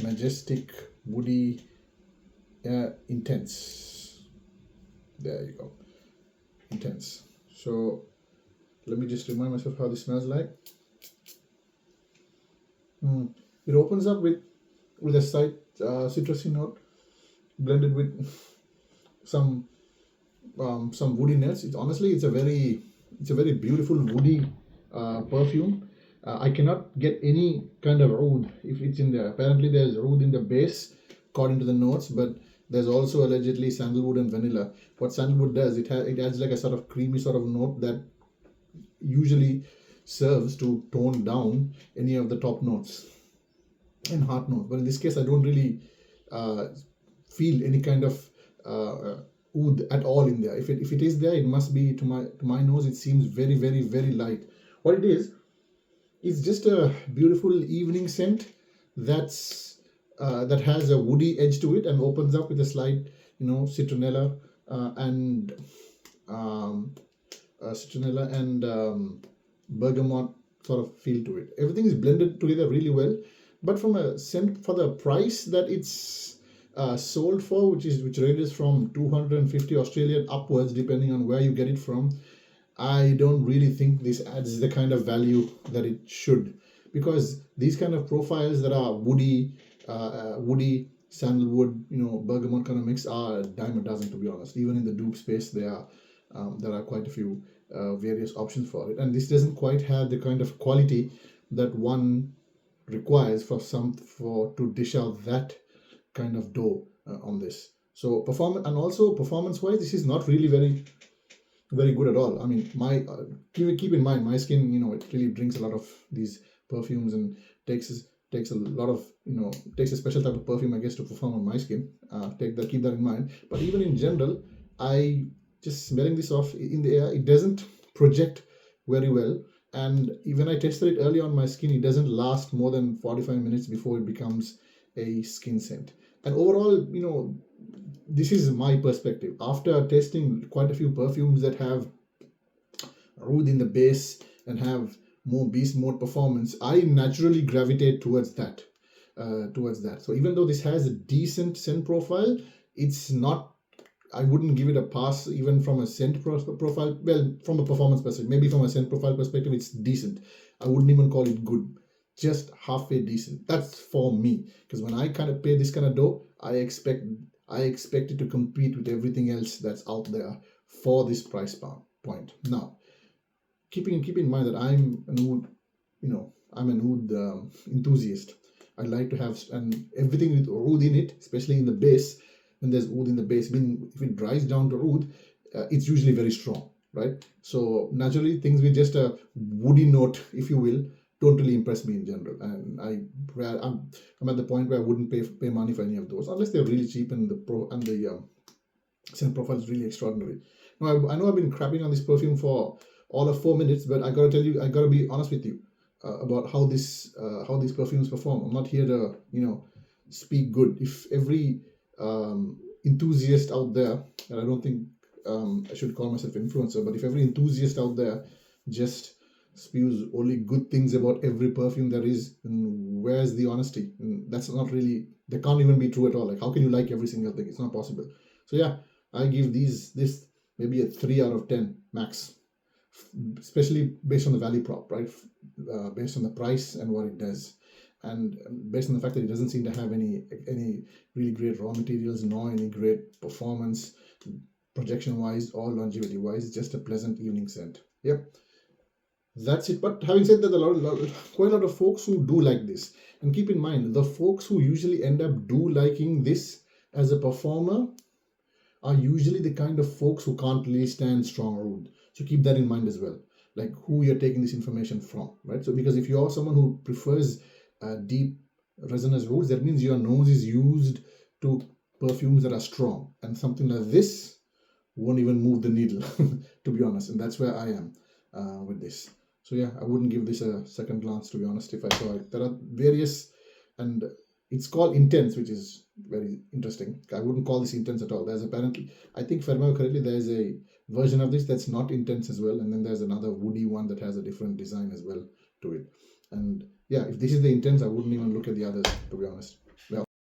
Majestic Woody Intense. There you go, Intense. So let me just remind myself how this smells like. It opens up with a slight citrusy note blended with some woody notes. It's a very beautiful woody perfume. I cannot get any kind of oud if it's in there. Apparently there's oud in the base according to the notes, but there's also allegedly sandalwood and vanilla. What sandalwood does, it adds like a sort of creamy sort of note that usually serves to tone down any of the top notes and heart notes. But in this case, I don't really feel any kind of oud at all in there. If it is there, it must be, to my nose, it seems very, very, very light. What it is, it's just a beautiful evening scent that has a woody edge to it and opens up with a slight, citronella and bergamot sort of feel to it. Everything is blended together really well. But from a scent, for the price that it's sold for, which ranges from 250 Australian upwards, depending on where you get it from, I don't really think this adds the kind of value that it should, because these kind of profiles that are woody, sandalwood, bergamot kind of mix are a dime a dozen, to be honest. Even in the dupe space, there are quite a few various options for it, and this doesn't quite have the kind of quality that one requires to dish out that kind of dough on this. So performance wise, this is not really very, very good at all. I mean, keep in mind, my skin, it really drinks a lot of these perfumes and takes a lot of, takes a special type of perfume, I guess, to perform on my skin. Keep that in mind. But even in general, I just smelling this off in the air, it doesn't project very well. And even I tested it early on my skin, it doesn't last more than 45 minutes before it becomes a skin scent. And overall, this is my perspective. After testing quite a few perfumes that have oud in the base and have more beast mode performance, I naturally gravitate towards that. So even though this has a decent scent profile, it's not, I wouldn't give it a pass even from a scent profile. Well, from a performance perspective, maybe from a scent profile perspective, it's decent. I wouldn't even call it good, just halfway decent. That's for me, because when I kind of pay this kind of dough, I expect it to compete with everything else that's out there for this price point. Now, keep in mind that I'm an oud enthusiast. I like to have and everything with oud in it, especially in the base. When there's oud in the base, if it dries down to oud, it's usually very strong, right? So naturally, things with just a woody note, if you will, don't really impress me in general. And I'm at the point where I wouldn't pay money for any of those unless they're really cheap and the scent profile is really extraordinary. Now, I know I've been crapping on this perfume for all of 4 minutes, but I gotta be honest with you about how these perfumes perform. I'm not here to speak good. If every enthusiast out there, and I don't think I should call myself influencer, but if every enthusiast out there just spews only good things about every perfume there is, and where's the honesty? And that's not really, they can't even be true at all. Like, how can you like every single thing? It's not possible. So yeah, I give this maybe a 3 out of 10 max, especially based on the value prop, right? Based on the price and what it does, and based on the fact that it doesn't seem to have any really great raw materials, nor any great performance projection wise or longevity wise. It's just a pleasant evening scent. Yep, that's it. But having said that, quite a lot of folks who do like this, and keep in mind, the folks who usually end up liking this as a performer are usually the kind of folks who can't really stand strong oud. So keep that in mind as well, like who you're taking this information from, right? So because if you're someone who prefers deep resinous ouds, that means your nose is used to perfumes that are strong, and something like this won't even move the needle, to be honest. And that's where I am with this. So yeah, I wouldn't give this a second glance, to be honest, if I saw it. There are various, and it's called Intense, which is very interesting. I wouldn't call this Intense at all. There's apparently, I think if I remember correctly, there's a version of this that's not Intense as well, and then there's another woody one that has a different design as well to it. And yeah, if this is the intents, I wouldn't even look at the others, to be honest. Yeah.